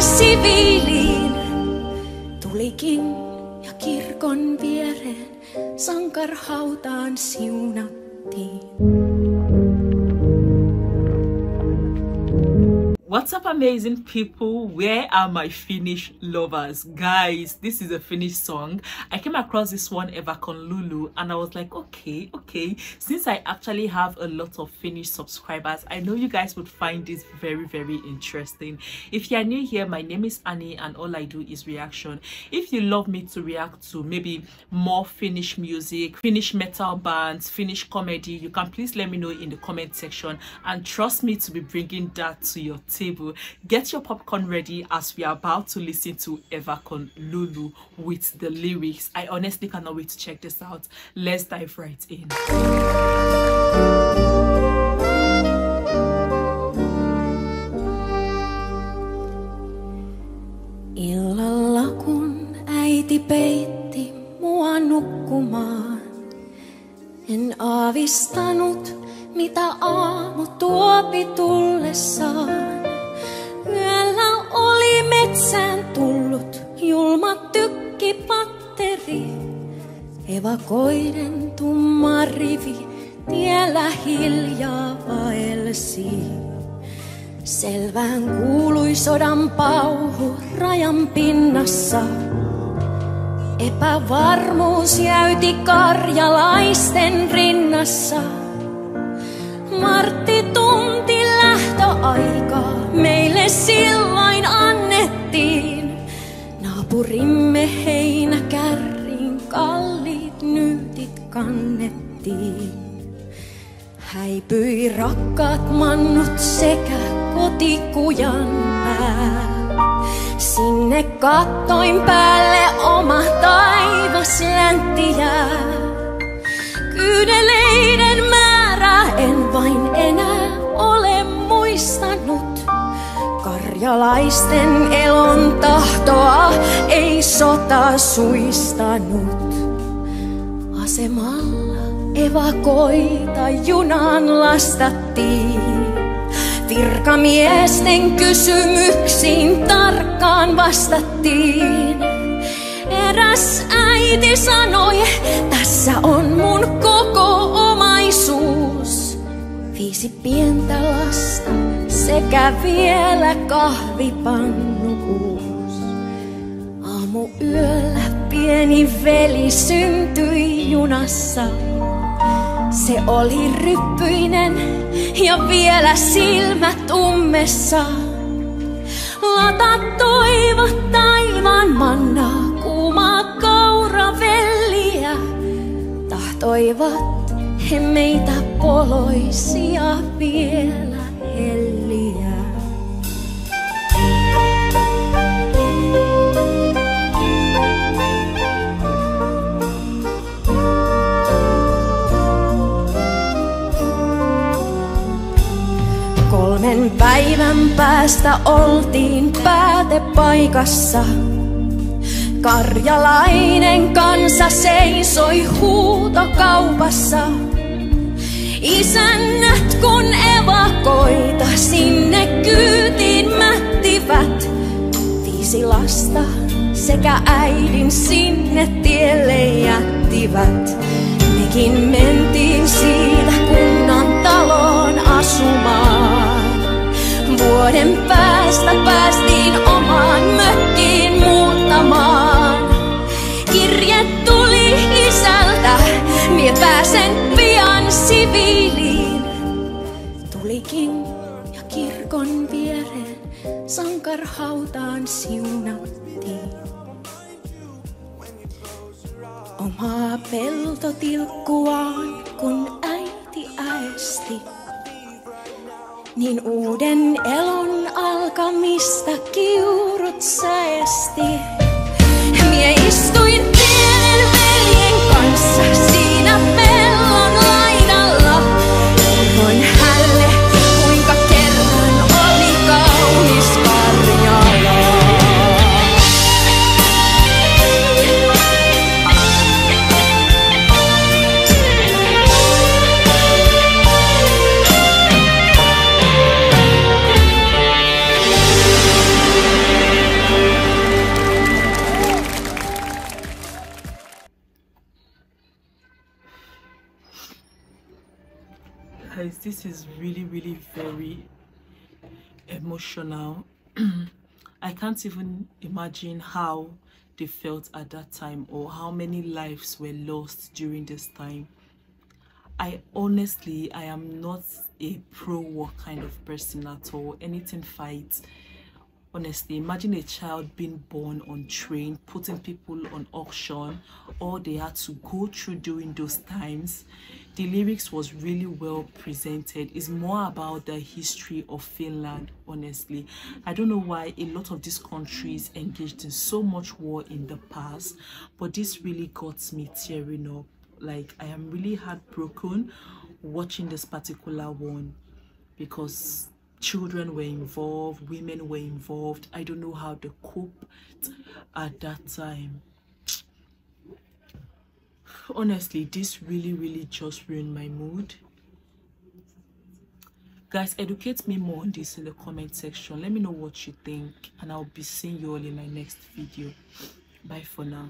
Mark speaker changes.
Speaker 1: siviiliin. Tulikin ja kirkon viereen sankarhautaan siunattiin.
Speaker 2: What's up, amazing people? Where are my Finnish lovers? Guys, this is a Finnish song. I came across this one, Eva Konlulu, and I was like, okay, since I actually have a lot of Finnish subscribers, I know you guys would find this very, very interesting. If you are new here, my name is Annie and all I do is reaction. If you love me to react to maybe more Finnish music, Finnish metal bands, Finnish comedy, you can please let me know in the comment section, and trust me to be bringing that to your table. Get your popcorn ready as we are about to listen to Eva Konlulu with the lyrics. I honestly cannot wait to check this out. Let's dive right in.
Speaker 1: Illalla kun äiti peitti mua nukkumaan, en aavistanut mitä aamu tuopi tullessaan. Yöllä oli metsään tullut julma tykkipatteri. Evakoiden tumma rivi tiellä hiljaa vaelsi. Selvään kuului sodan pauhu rajan pinnassa. Epävarmuus jäyti karjalaisten rinnassa. Martti tunti lähtöaikaa meille silloin annettiin. Naapurimme heinäkärriin kalliit nyytit kannettiin. Häipyi rakkaat mannut sekä kotikujan pää. Sinne kattoin päälle oma taivas läntti jää. Kyydeleiden määrää en vain enää ole muistanut. Karjalaisten elon tahtoa ei sota suistanut. Asemalla evakoita junaan lastattiin. Virkamiesten kysymyksiin tarkkaan vastattiin. Eräs äiti sanoi, tässä on mun koko omaisuus. 5 pientä lasta sekä vielä kahvipannukuus. Aamuyöllä pieni veli syntyi junassa. Se oli ryppyinen ja vielä silmät ummessa. Lata toivot taivaan mannaa, kuumaa kauravelliä. Tahtoivat he meitä poloisia vielä helliä. Kolmen päivän päästä oltiin päätepaikassa. Karjalainen kansa seisoi huutokaupassa. Isännät kun evakoita sinne kyytiin mättivät. 5 lasta sekä äidin sinne tielle jättivät. Mekin mentiin siitä kunnan taloon asumaan. Vuoden päästä päästiin omaan mökkiin muuttamaan. Kirje tuli isältä, mie pääsen pian siviiliin. Tulikin ja kirkon viereen sankarhautaan siunattiin. Omaa peltotilkkuaan kun äiti äesti, niin uuden elon alkamista kiurut säesti. Mie istuin pienen veljen kanssa siinä pellon laidalla. Kerroin hänelle kuinka kerran oli kaunis Karjala.
Speaker 2: Guys, this is really very emotional. I can't even imagine how they felt at that time, or how many lives were lost during this time. I am not a pro-war kind of person at all. Anything fights. Honestly, imagine a child being born on train, putting people on auction, all they had to go through during those times. The lyrics was really well presented. It's more about the history of Finland, honestly. I don't know why a lot of these countries engaged in so much war in the past, but this really got me tearing up. Like, I am really heartbroken watching this particular one, because children were involved, women were involved. I don't know how they coped at that time. Honestly, this really just ruined my mood. Guys, educate me more on this in the comment section. Let me know what you think, and I'll be seeing you all in my next video. Bye for now.